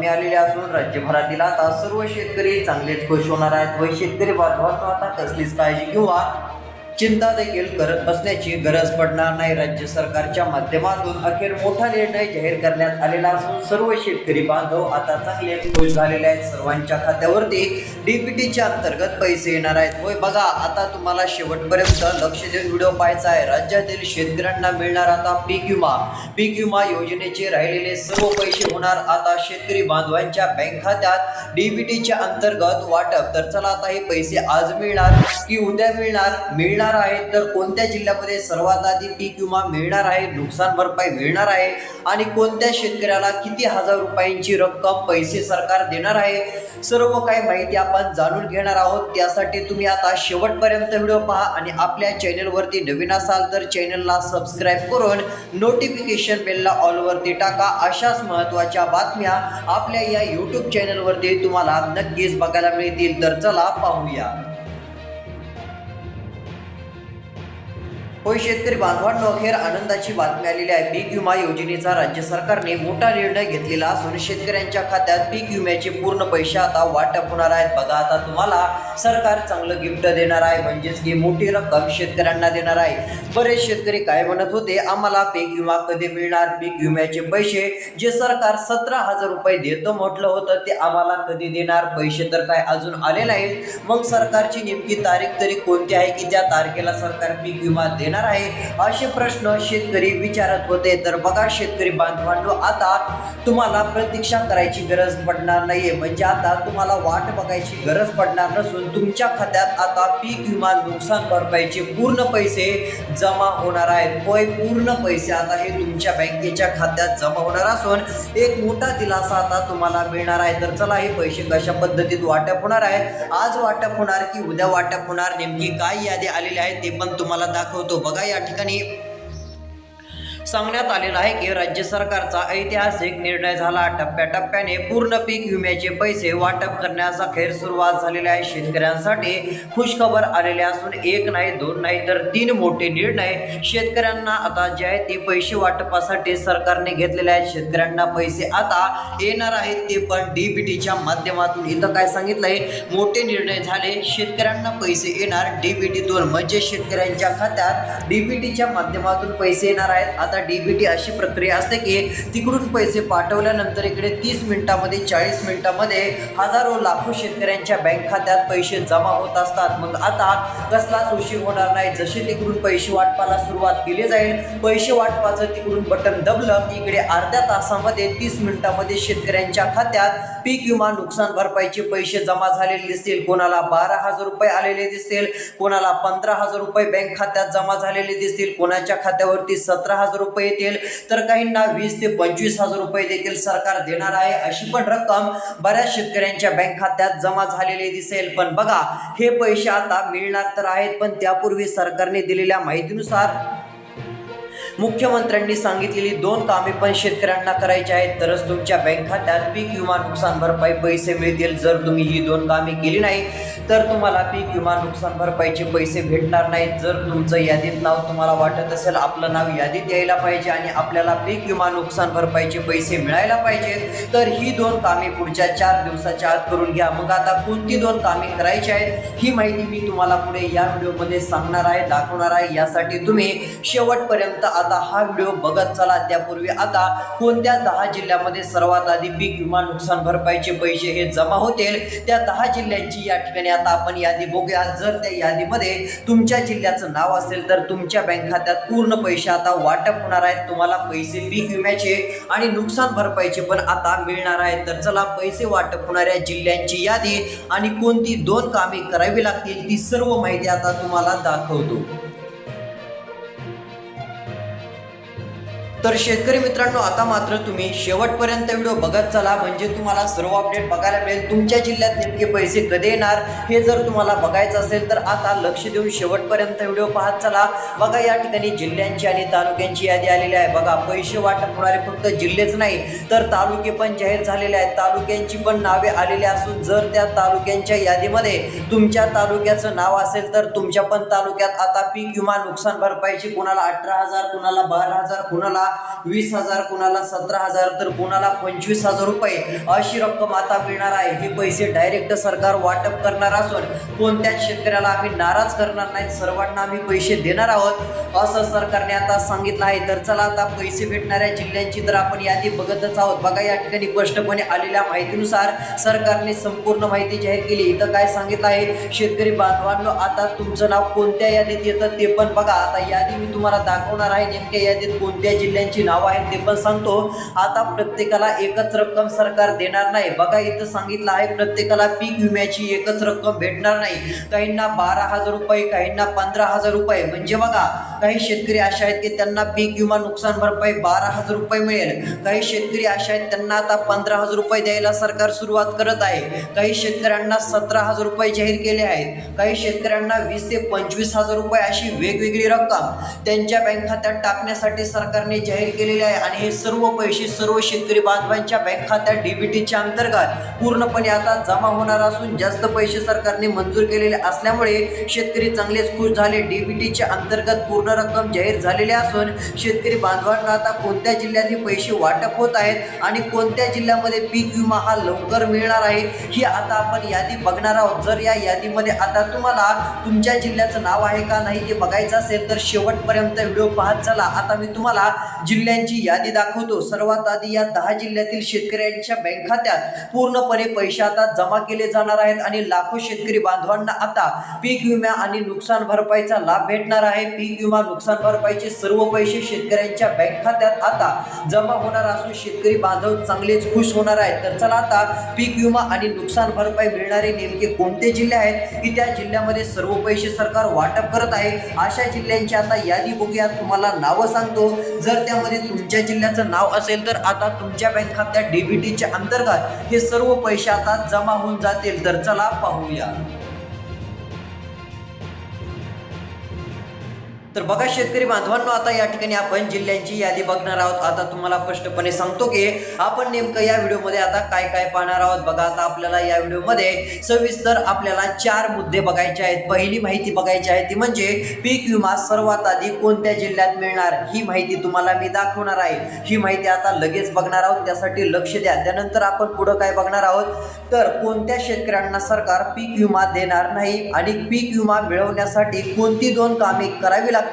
बातमी आलेली असून राज्यभरातील आता सर्व शेतकरी चांगलेच खुश होणार आहेत व शेतकरी बांधवांना आता कसलीच काळजी किंवा चिंता देखील करत बसण्याची गरज पडणार नाही। राज्य सरकारच्या माध्यमातून अखेर मोठा निर्णय जाहीर करण्यात आलेला असून सर्व शेतकरी बांधव आता चांगले खुश झालेले आहेत। सर्वांच्या खात्यावरती डीबीटीच्या अंतर्गत पैसे येणार आहेत। होय बघा, आता तुम्हाला शेवटपर्यंत लक्ष देऊन व्हिडिओ पाहायचा आहे। राज्यातील शेतकऱ्यांना मिळणार आता पीक विमा योजनेचे राहिलेले सर्व पैसे होणार आता शेतकरी बांधवांच्या बँक खात्यात डीबीटीच्या अंतर्गत वाटप। तर चला आता हे पैसे आज मिळणार की उद्या मिळणार आहे, तर कोणत्या जिल्ह्यामध्ये सर्वात आधी पीक विमा मिळणार आहे, नुकसान भरपाई मिळणार आहे आणि कोणत्या शेतकऱ्याला किती हजार रुपयांची रक्कम पैसे सरकार देणार आहे, सर्व काही माहिती आपण जाणून घेणार आहोत। त्यासाठी तुम्ही आता शेवटपर्यंत व्हिडिओ पहा आणि आपल्या चॅनलवरती नवीन असाल तर चॅनलला सबस्क्राईब करून नोटिफिकेशन बेलला ऑल वरती टाका। अशाच महत्त्वाच्या बातम्या आपल्या या यूट्यूब चॅनलवरती तुम्हाला नक्कीच बघायला मिळतील। तर चला पाहूया। होय शेतकरी बांधवांनो, अखेर आनंदाची बातमी आलेली आहे। पीक विमा योजनेचा राज्य सरकारने मोठा निर्णय घेतलेला असून शेतकऱ्यांच्या खात्यात पीक विम्याचे पूर्ण पैसे आता वाटप होणार आहेत। बघा, आता तुम्हाला सरकार चांगलं गिफ्ट देणार आहे, म्हणजेच की मोठी रक्कम शेतकऱ्यांना देणार आहे। बरेच शेतकरी काय म्हणत होते, आम्हाला पीक विमा कधी मिळणार, पीक विम्याचे पैसे जे सरकार 17,000 रुपये देतं म्हटलं होतं ते आम्हाला कधी देणार, पैसे तर काय अजून आले नाहीत। मग सरकारची नेमकी तारीख तरी कोणती आहे की त्या तारखेला सरकार पीक विमा देणार आहे, असे प्रश्न शेतकरी विचारत होते। तर बघा शेतकरी बांधवांनो, आता तुम्हाला प्रतीक्षा करायची गरज पडणार नाहीये, म्हणजे आता तुम्हाला वाट बघायची गरज पडणार नसून तुमच्या खात्यात आता पीक विमा नुकसान भरपाईचे पूर्ण पैसे जमा होणार आहेत। होय, पूर्ण पैसे आता हे तुमच्या बँकेच्या खात्यात जमा होणार असून एक मोठा दिलासा आता तुम्हाला मिळणार आहे। तर चला, हे पैसे कशा पद्धतीत वाटप होणार आहे, आज वाटप होणार की उद्या वाटप होणार, नेमकी काय यादी आलेली आहे ते पण तुम्हाला दाखवतो। बघा, या ठिकाणी सांगण्यात आलेलं आहे की राज्य सरकारचा ऐतिहासिक निर्णय झाला। टप्प्याटप्प्याने पूर्ण पीक विम्याचे पैसे वाटप करण्यास अखेर सुरुवात झालेली आहे। शेतकऱ्यांसाठी खुशखबर आलेले असून एक नाही दोन नाही तर 3 मोठे निर्णय शेतकऱ्यांना आता जे आहे ते पैसे वाटपासाठी सरकारने घेतलेले आहेत। शेतकऱ्यांना पैसे आता येणार आहेत, ते पण डीबीटीच्या माध्यमातून। इथं काय सांगितलंय, मोठे निर्णय झाले, शेतकऱ्यांना पैसे येणार डीबीटीतून, म्हणजे शेतकऱ्यांच्या खात्यात डीबीटीच्या माध्यमातून पैसे येणार आहेत। आता डीबीटी अशी प्रक्रिया असते की तिकडून पैसे पाठवल्यानंतर इकडे 30 मिनिटांमध्ये 40 मिनिटांमध्ये हजारो लाखो शेतकऱ्यांच्या बँक खात्यात पैसे जमा होत असतात। मग आता कसलाच उशीर होणार नाही, जसे तिकडून पैसे वाटपाला सुरुवात केली जाईल, पैसे वाटपाचं तिकडून बटन दबलं की इकडे अर्ध्या तासामध्ये 30 मिनिटांमध्ये शेतकऱ्यांच्या खात्यात पीक विमा नुकसान भरपाईचे पैसे जमा झालेले दिसतील। कोणाला 12,000 रुपये आलेले दिसतील, कोणाला 15,000 रुपये बँक खात्यात जमा झालेले दिसतील, कोणाच्या खात्यावरती 17,000 रुपये येतील, तर काहींना 20,000 ते 25,000 रुपये देखील सरकार देणार आहे। अशी पण रक्कम बऱ्याच शेतकऱ्यांच्या बँक खात्यात जमा झालेली दिसेल। पण बघा, हे पैसे आता मिळणार तर आहेत, पण त्यापूर्वी सरकारने दिलेल्या माहितीनुसार मुख्यमंत्र्यांनी सांगितलेली 2 कामे पण शेतकऱ्यांना करायची आहेत, तरच तुमच्या बँक खात्यात पीक विमा नुकसान भरपाई पैसे मिळतील। जर तुम्ही ही 2 कामे केली नाही तर तुम्हाला पीक विमा नुकसान भरपाईचे पैसे भेटणार नाहीत। जर तुमचं यादीत नाव तुम्हाला वाटत असेल आपलं नाव यादीत यायला पाहिजे आणि आपल्याला पीक विमा नुकसान भरपाईचे पैसे मिळायला पाहिजेत, तर ही 2 कामे पुढच्या 4 दिवसाच्या आत करून घ्या। मग आता कोणती 2 कामे करायची आहेत ही माहिती मी तुम्हाला पुढे या व्हिडिओमध्ये सांगणार आहे, दाखवणार आहे। यासाठी तुम्ही शेवटपर्यंत आता हा व्हिडिओ बघत चला। त्यापूर्वी आता कोणत्या 10 जिल्ह्यामध्ये सर्वात आधी पीक विमा नुकसान भरपाईचे पैसे हे जमा होतील, त्या 10 जिल्ह्यांची या ठिकाणी आता आपण यादी बघूया। जर त्या यादीमध्ये तुमच्या जिल्ह्याचं नाव असेल तर तुमच्या बँक खात्यात पूर्ण पैसे आता वाटप होणार आहेत, तुम्हाला पैसे पीक विम्याचे आणि नुकसान भरपाईचे पण आता मिळणार आहेत। तर चला, पैसे वाटप होणाऱ्या जिल्ह्यांची यादी आणि कोणती 2 कामे करावी लागतील ती सर्व माहिती आता तुम्हाला दाखवतो। तर शेतकरी मित्रांनो, आता मात्र तुम्ही शेवटपर्यंत व्हिडिओ बघत चला, म्हणजे तुम्हाला सर्व अपडेट बघायला मिळेल। तुमच्या जिल्ह्यात नेमके पैसे कधी येणार हे जर तुम्हाला बघायचं असेल तर आता लक्ष देऊन शेवटपर्यंत व्हिडिओ पाहत चला। बघा, या ठिकाणी जिल्ह्यांची आणि तालुक्यांची यादी आलेली आहे। बघा, पैसे वाटप होणारे फक्त जिल्हेच नाही तर तालुके पण जाहीर झालेले आहेत, तालुक्यांची पण नावे आलेली असून जर त्या तालुक्यांच्या यादीमध्ये तुमच्या तालुक्याचं नाव असेल तर तुमच्या पण तालुक्यात आता पीक विमा नुकसान भरपाईची कोणाला 18,000, कोणाला 12,000, कोणाला 20,000, कुणाला 17,000 तर कुणाला 25,000 रुपये अशी रक्कम आता मिळणार आहे। हे पैसे डायरेक्ट सरकार वाटप करणार असून कोणत्याच शेतकऱ्याला आम्ही नाराज करणार नाही, सर्वांना आम्ही पैसे देणार आहोत असं सरकारने आता सांगितलं आहे। तर चला आता पैसे भेटणाऱ्या जिल्ह्यांची तर आपण यादी बघतच आहोत। बघा या ठिकाणी स्पष्टपणे आलेल्या माहितीनुसार सरकारने संपूर्ण माहिती जाहीर केली। इथं काय सांगितलं आहे, शेतकरी बांधवांनो आता तुमचं नाव कोणत्या यादीत येतं ते पण बघा। आता यादी मी तुम्हाला दाखवणार आहे, नेमक्या यादीत कोणत्या जिल्ह्यांची नाव आहेत ते पण सांगतो। आता प्रत्येकाला एकच रक्कम सरकार देणार नाही। बघा इथं सांगितलं आहे प्रत्येकाला पीक विम्याची एकच रक्कम भेटणार नाही। काहींना 12,000 रुपये, काहींना 15,000 रुपये। म्हणजे बघा काही शेतकरी अशा आहेत की त्यांना पीक विमा नुकसान भरपाई 12,000 रुपये मिळेल, काही शेतकरी अशा आहेत त्यांना आता 15,000 रुपये द्यायला सरकार सुरुवात करत आहे, काही शेतकऱ्यांना 17,000 रुपये जाहीर केले आहेत, काही शेतकऱ्यांना 20,000 ते 25,000 रुपये अशी वेगवेगळी रक्कम त्यांच्या बँक खात्यात टाकण्यासाठी सरकारने जाहीर केलेले आहे। आणि हे सर्व पैसे सर्व शेतकरी बांधवांच्या बँक खात्यात डीबीटीच्या अंतर्गत पूर्णपणे आता जमा होणार असून जास्त पैसे सरकारने मंजूर केलेले असल्यामुळे शेतकरी चांगलेच खुश झाले। डीबीटीच्या अंतर्गत पूर्ण रक्कम जाहीर झालेली असून शेतकरी बांधवांना आता कोणत्या जिल्ह्यात हे पैसे वाटप होत आहेत आणि कोणत्या जिल्ह्यामध्ये पीक विमा हा लवकर मिळणार आहे ही आता आपण यादी बघणार आहोत। जर या यादीमध्ये आता तुम्हाला तुमच्या जिल्ह्याचं नाव आहे का नाही ते बघायचं असेल तर शेवटपर्यंत व्हिडिओ पाहत चला। आता मी तुम्हाला जिल्ह्यांची यादी दाखवतो। सर्वात आधी या 10 जिल्ह्यातील शेतकऱ्यांच्या बँक खात्यात पूर्णपणे पैसे आता जमा केले जाणार आहेत आणि लाखो शेतकरी बांधवांना आता पीक विमा आणि नुकसान भरपाईचा लाभ भेटणार आहे। पीक विमा नुकसान भरपाईचे सर्व पैसे शेतकऱ्यांच्या बँक खात्यात आता जमा होणार असून शेतकरी बांधव चांगलेच खुश होणार आहेत। तर चला आता पीक विमा आणि नुकसान भरपाई मिळणारे नेमके कोणते जिल्हे आहेत की त्या जिल्ह्यामध्ये सर्व पैसे सरकार वाटप करत आहे, अशा जिल्ह्यांची आता यादी बघूया। तुम्हाला नावं सांगतो, जर त्यामध्ये तुमच्या जिल्ह्याचं नाव असेल तर आता तुमच्या बँक खात्यात डीबीटीच्या अंतर्गत हे सर्व पैसे आता जमा होऊन जातील। तर चला पाहूया। तर बघा शेतकरी बांधवांनो आता या ठिकाणी आपण जिल्ह्यांची यादी बघणार आहोत। आता तुम्हाला स्पष्टपणे सांगतो की आपण नेमकं या व्हिडिओमध्ये आता काय काय पाहणार आहोत। बघा आता आपल्याला या व्हिडिओमध्ये सविस्तर आपल्याला 4 मुद्दे बघायचे आहेत। पहिली माहिती बघायची आहे ती म्हणजे पीक विमा सर्वात आधी कोणत्या जिल्ह्यात मिळणार ही माहिती तुम्हाला मी दाखवणार आहे। ही माहिती आता लगेच बघणार आहोत, त्यासाठी लक्ष द्या। त्यानंतर आपण पुढे काय बघणार आहोत तर कोणत्या शेतकऱ्यांना सरकार पीक विमा देणार नाही आणि पीक विमा मिळवण्यासाठी कोणती 2 कामे करावी लागतील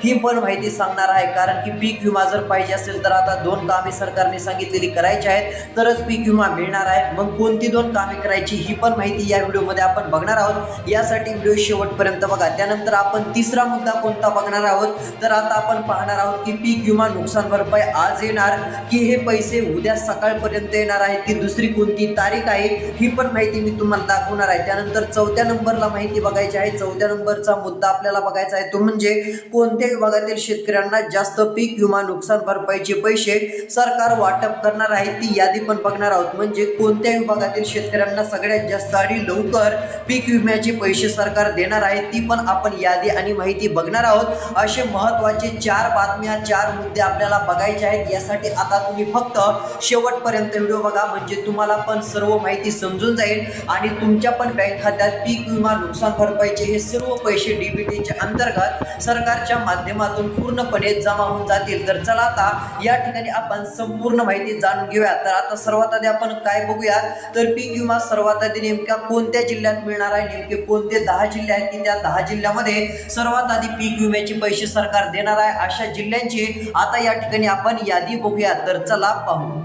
ही पण माहिती सांगणार आहे। कारण की पीक विमा जर पाहिजे असेल तर आता 2 कामे सरकारने सांगितलेली करायची आहेत तरच पीक विमा मिळणार आहे। मग कोणती 2 कामे करायची ही पण माहिती या व्हिडिओमध्ये आपण बघणार आहोत, यासाठी व्हिडिओ शेवटपर्यंत बघा। त्यानंतर आपण तिसरा मुद्दा कोणता बघणार आहोत तर आता आपण पाहणार आहोत की पीक विमा नुकसान भरपाई आज येणार की हे पैसे उद्या सकाळपर्यंत येणार आहेत की दुसरी कोणती तारीख आहे ही पण माहिती मी तुम्हाला दाखवणार आहे। त्यानंतर 4थ्या नंबरला माहिती बघायची आहे। 4थ्या नंबरचा मुद्दा आपल्याला बघायचा आहे तो म्हणजे कोणत्या विभागातील शेतकऱ्यांना जास्त पीक विमा नुकसान भरपाईचे पैसे सरकार वाटप करणार आहे ती यादी पण बघणार आहोत। म्हणजे कोणत्या विभागातील शेतकऱ्यांना सगळ्यात जास्त आणि लवकर पीक विम्याचे पैसे सरकार देणार आहे ती पण आपण यादी आणि माहिती बघणार आहोत। असे महत्त्वाचे 4 बातम्या 4 मुद्दे आपल्याला बघायचे आहेत, यासाठी आता तुम्ही फक्त शेवटपर्यंत व्हिडिओ बघा म्हणजे तुम्हाला पण सर्व माहिती समजून जाईल आणि तुमच्या पण बँक खात्यात पीक विमा नुकसान भरपाईचे हे सर्व पैसे डीबीटीच्या अंतर्गत सरकारच्या माध्यमातून पूर्णपणे जमा होऊन जातील। तर चला आता या ठिकाणी आपण संपूर्ण माहिती जाणून घेऊया। तर आता सर्वात आधी आपण काय बघूया तर पीक विमा सर्वात आधी नेमक्या कोणत्या जिल्ह्यात मिळणार आहे, नेमके कोणते 10 जिल्हे आहेत की त्या 10 जिल्ह्यामध्ये सर्वात आधी पीक विम्याचे पैसे सरकार देणार आहे अशा जिल्ह्यांची आता या ठिकाणी आपण यादी बघूया। तर चला पाहू।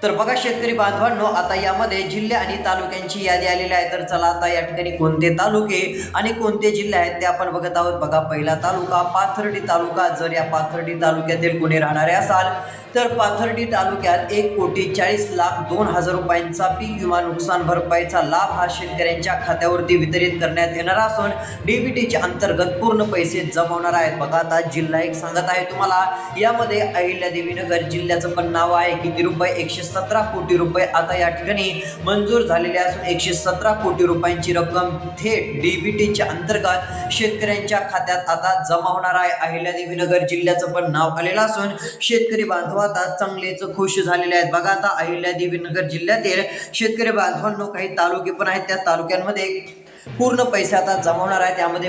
तर बघा शेतकरी बांधवांनो आता यामध्ये जिल्हे आणि तालुक्यांची यादी आलेली आहे। तर चला आता या ठिकाणी कोणते तालुके आणि कोणते जिल्हे आहेत ते आपण बघत आहोत। बघा पहिला तालुका पाथर्डी तालुका। जर या पाथर्डी तालुक्यातील कोणी राहणारे असाल तर पाथर्डी तालुक्यात 1,40,02,000 रुपयांचा पीक विमा नुकसान भरपाईचा लाभ हा शेतकऱ्यांच्या खात्यावरती वितरित करण्यात येणार असून डीबीटीच्या अंतर्गत पूर्ण पैसे जमवणार आहेत। बघा आता जिल्हा एक सांगत आहे तुम्हाला, यामध्ये अहिल्यादेवीनगर जिल्ह्याचं पण नाव आहे। किती रुपये 117 कोटी रुपये आता या ठिकाणी मंजूर झालेले असून 117 कोटी रुपयांची रक्कम थेट डीबीटीच्या अंतर्गत शेतकऱ्यांच्या खात्यात आता जमा होणार आहे। अहिल्यादेवीनगर जिल्ह्याचं पण नाव आलेलं असून शेतकरी बांधव आता चांगलेच खुश झालेले आहेत। बघा आता अहिल्यादेवीनगर जिल्ह्यातील शेतकरी बांधवांनो काही तालुके पण आहेत, त्या तालुक्यांमध्ये पूर्ण पैसे आता जमवणार आहे। त्यामध्ये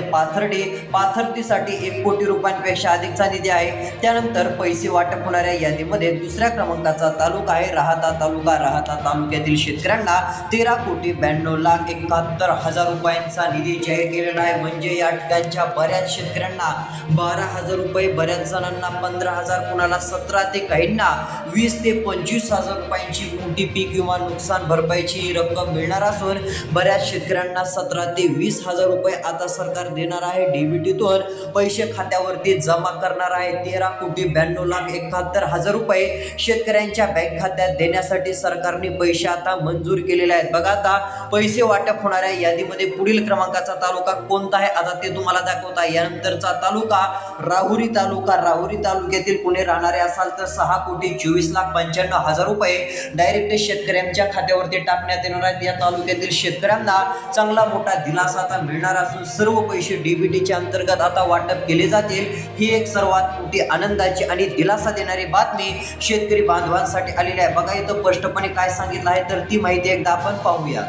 पाथर्डीसाठी 1 कोटी रुपयांपेक्षा अधिकचा निधी आहे। त्यानंतर पैसे वाटप होणाऱ्या यादीमध्ये दुसऱ्या क्रमांकाचा तालुका आहे राहाता तालुका। राहाता तालुक्यातील शेतकऱ्यांना 13,92,71,000 रुपयांचा निधी जाहीर केलेला आहे। म्हणजे या ठिकाणच्या बऱ्याच शेतकऱ्यांना 12,000 रुपये, बऱ्याच जणांना 15,000, कुणाला 17 ते काहींना 20 ते 25,000 रुपयांची मोठी पीक विमा नुकसान भरपाईची रक्कम मिळणार असून बऱ्याच शेतकऱ्यांना 17 ते 20,000 रुपये आता सरकार देणार आहे। डीबीटीतून पैसे खात्यावरती जमा करणार आहे। 13,92,71,000 रुपये शेतकऱ्यांच्या बँक खात्यात देण्यासाठी सरकारने पैसे आता मंजूर केलेले आहेत। बघा आता पैसे वाटप होणाऱ्या यादीमध्ये पुढील क्रमांकाचा तालुका कोणता आहे आता ते तुम्हाला दाखवता। यानंतरचा तालुका राहुरी तालुका। राहुरी तालुक्यातील पुणे राहणारे असाल तर 6,24,95,000 रुपये डायरेक्ट शेतकऱ्यांच्या खात्यावरती टाकण्यात येणार आहेत। या तालुक्यातील शेतकऱ्यांना चांगला मोठा दिलासा आता मिळणार असून सर्व पैसे डीबीटीच्या अंतर्गत आता वाटप केले जातील। ही एक सर्वात मोठी आनंदाची आणि दिलासा देणारी बातमी शेतकरी बांधवांसाठी आलेली आहे। बघा इथं स्पष्टपणे काय सांगितलं आहे तर ती माहिती एकदा आपण पाहूया।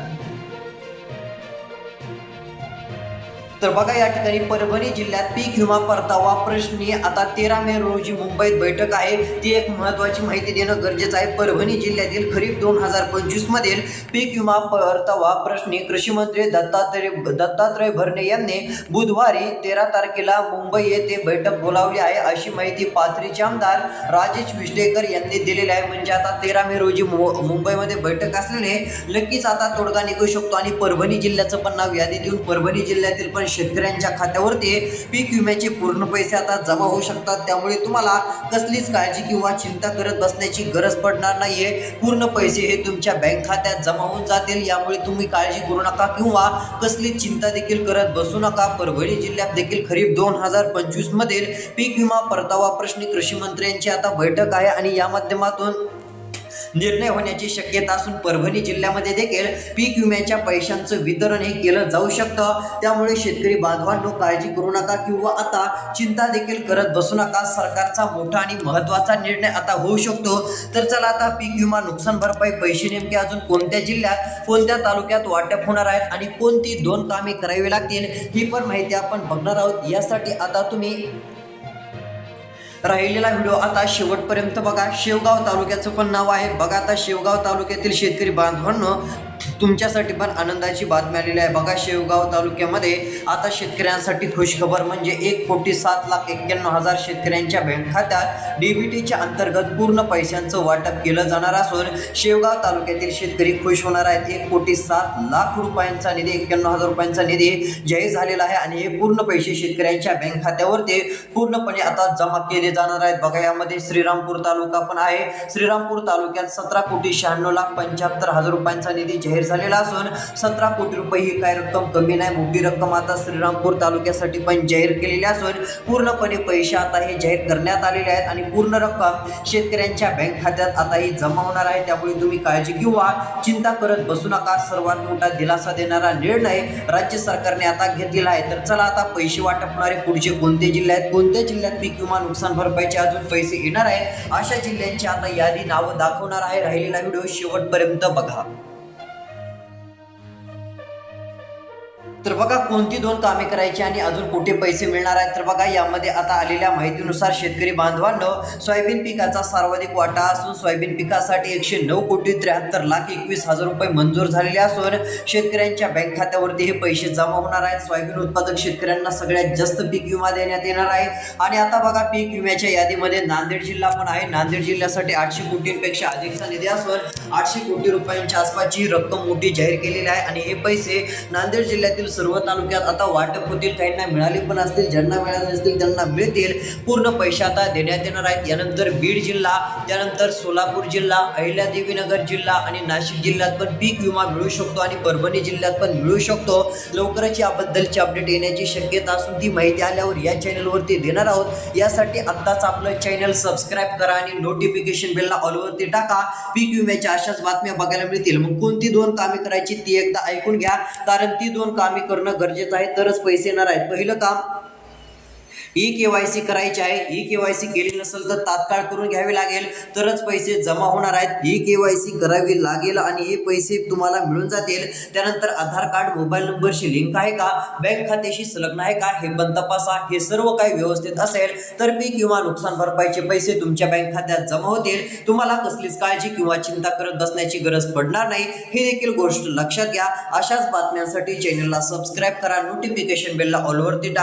तर बघा या ठिकाणी परभणी जिल्ह्यात पीक विमा परतावा प्रश्नी आता 13 मे रोजी मुंबईत बैठक आहे। ती एक महत्त्वाची माहिती देणं गरजेचं आहे। परभणी जिल्ह्यातील खरीप 2025 मधील पीक विमा परतावा प्रश्नी कृषी मंत्री दत्तात्रय भरणे यांनी बुधवारी 13 तारखेला मुंबई येथे बैठक बोलावली आहे, अशी माहिती पाथरीचे आमदार राजेश विश्लेकर यांनी दिलेली आहे। म्हणजे आता 13 मे रोजी मुंबईमध्ये बैठक असल्याने नक्कीच आता तोडगा निघू शकतो आणि परभणी जिल्ह्याचं पण नाव यादीत येऊन परभणी जिल्ह्यातील पण शेतकऱ्यांच्या खात्यावरती पीक विम्याचे पूर्ण पैसे आता जमा होऊ शकतात। त्यामुळे तुम्हाला कसलीच काळजी किंवा चिंता करत बसण्याची गरज पडणार नाहीये। पूर्ण पैसे हे तुमच्या बँक खात्यात जमा होऊन जातील। यामुळे तुम्ही काळजी करू नका किंवा कसली चिंता देखील करत बसू नका। परभणी जिल्ह्यात देखील खरीप 2025 मधील पीक विमा परतावा प्रश्नी कृषी मंत्र्यांची आता बैठक आहे आणि या माध्यमातून निर्णय होण्याची शक्यता असून परभणी जिल्ह्यामध्ये देखील पीक विम्याच्या पैशांचं वितरण हे केलं जाऊ शकतं। त्यामुळे शेतकरी बांधवांनो काळजी करू नका किंवा आता चिंता देखील करत बसू नका। सरकारचा मोठा आणि महत्त्वाचा निर्णय आता होऊ शकतो। तर चला आता पीक विमा नुकसान भरपाई पैसे नेमके अजून कोणत्या जिल्ह्यात कोणत्या तालुक्यात वाटप होणार आहेत आणि कोणती 2 कामे करावी लागतील ही पण माहिती आपण बघणार आहोत। यासाठी आता तुम्ही राहिलेला व्हिडिओ आता शेवटपर्यंत बघा। शेवगाव तालुक्याचं पण नाव आहे। बघा आता शेवगाव तालुक्यातील शेतकरी बांधवांनो तुमच्यासाठी पण आनंदाची बातमी आलेली आहे। बघा शेवगाव तालुक्यामध्ये आता शेतकऱ्यांसाठी खुशखबर म्हणजे 1,07,91,000 शेतकऱ्यांच्या बँक खात्यात डीबीटीच्या अंतर्गत पूर्ण पैशांचं वाटप केलं जाणार असून शेवगाव तालुक्यातील शेतकरी खुश होणार आहेत। 1,07,00,000 रुपयांचा निधी 91,000 रुपयांचा निधी जाहीर झालेला आहे आणि हे पूर्ण पैसे शेतकऱ्यांच्या बँक खात्यावरती पूर्णपणे आता जमा केले जाणार आहेत। बघा यामध्ये श्रीरामपूर तालुका पण आहे। श्रीरामपूर तालुक्यात 17,96,75,000 रुपयांचा निधी जाहीर झालेला असून 17 कोटी रुपये ही काय रक्कम कमी नाही, मोठी रक्कम आता श्रीरामपूर तालुक्यासाठी पण जाहीर केलेली असून पूर्णपणे पैसे आता हे जाहीर करण्यात आलेले आहेत आणि पूर्ण रक्कम शेतकऱ्यांच्या बँक खात्यात आता ही जमा होणार आहे। त्यामुळे तुम्ही काळजी किंवा चिंता करत बसू नका। सर्वात मोठा दिलासा देणारा निर्णय राज्य सरकारने आता घेतलेला आहे। तर चला आता पैसे वाटप होणारे पुढचे कोणते जिल्हे आहेत, कोणत्या जिल्ह्यात पीक विमा नुकसान भरपाईचे अजून पैसे येणार आहेत अशा जिल्ह्यांची आता यादी नावं दाखवणार आहे। राहिलेला व्हिडिओ शेवटपर्यंत बघा। तर बघा कोणती 2 कामे करायची आणि अजून कुठे पैसे मिळणार आहेत। तर बघा यामध्ये आता आलेल्या माहितीनुसार शेतकरी बांधवांनो सोयाबीन पिकाचा सर्वाधिक वाटा असून सोयाबीन पिकासाठी 109,73,21,000 रुपये मंजूर झालेले असून शेतकऱ्यांच्या बँक खात्यावरती हे पैसे जमा होणार आहेत। सोयाबीन उत्पादक शेतकऱ्यांना सगळ्यात जास्त पीक विमा देण्यात येणार आहे आणि आता बघा पीक विम्याच्या यादीमध्ये नांदेड जिल्हा पण आहे। नांदेड जिल्ह्यासाठी 800 कोटींपेक्षा अधिकचा निधी असून 800 कोटी रुपयांच्या आसपासची रक्कम मोठी जाहीर केलेली आहे आणि हे पैसे नांदेड जिल्ह्यातील सर्व तालुक्यात आता वाटप होतील। काहींना मिळाले पण असतील, ज्यांना मिळाले नसतील त्यांना मिळतील। पूर्ण पैसे आता देण्यात येणार आहेत। यानंतर बीड जिल्हा, त्यानंतर सोलापूर जिल्हा, अहिल्यादेवीनगर जिल्हा आणि नाशिक जिल्ह्यात पण पीक विमा मिळू शकतो आणि परभणी जिल्ह्यात पण मिळू शकतो। लवकरच याबद्दलची अपडेट येण्याची शक्यता असून ती माहिती आल्यावर या चॅनलवरती देणार आहोत। यासाठी आत्ताच आपलं चॅनल सबस्क्राईब करा आणि नोटिफिकेशन बेलला ऑलवरती टाका। पीक विम्याच्या अशाच बातम्या बघायला मिळतील। मग कोणती 2 कामे करायची ती एकदा ऐकून घ्या, कारण ती 2 कामे करणं गरजेचं आहे तरच पैसे येणार आहेत। पहिलं काम ई-केवायसी करायची आहे. ई-केवायसी केली नसेल तर तात्काळ करून घ्यावी लागेल, तरच पैसे जमा होणार आहेत. ई-केवायसी करावी लागेल आणि हे पैसे तुम्हाला मिळून जातील. त्यानंतर आधार कार्ड मोबाईल नंबरशी लिंक आहे का, बँक खात्याशी संलग्न आहे का, हे पण तपासा. हे सर्व काही व्यवस्थित असेल तर पीक विमा नुकसान भरपाईचे पैसे तुमच्या बँक खात्यात जमा होतील. तुम्हाला कसलीच काळजी किंवा चिंता करत बसण्याची गरज पडणार नाही. ही देखील गोष्ट लक्षात घ्या. अशाच बातम्यांसाठी चॅनलला सबस्क्राईब करा, नोटिफिकेशन बेलला ऑलवरती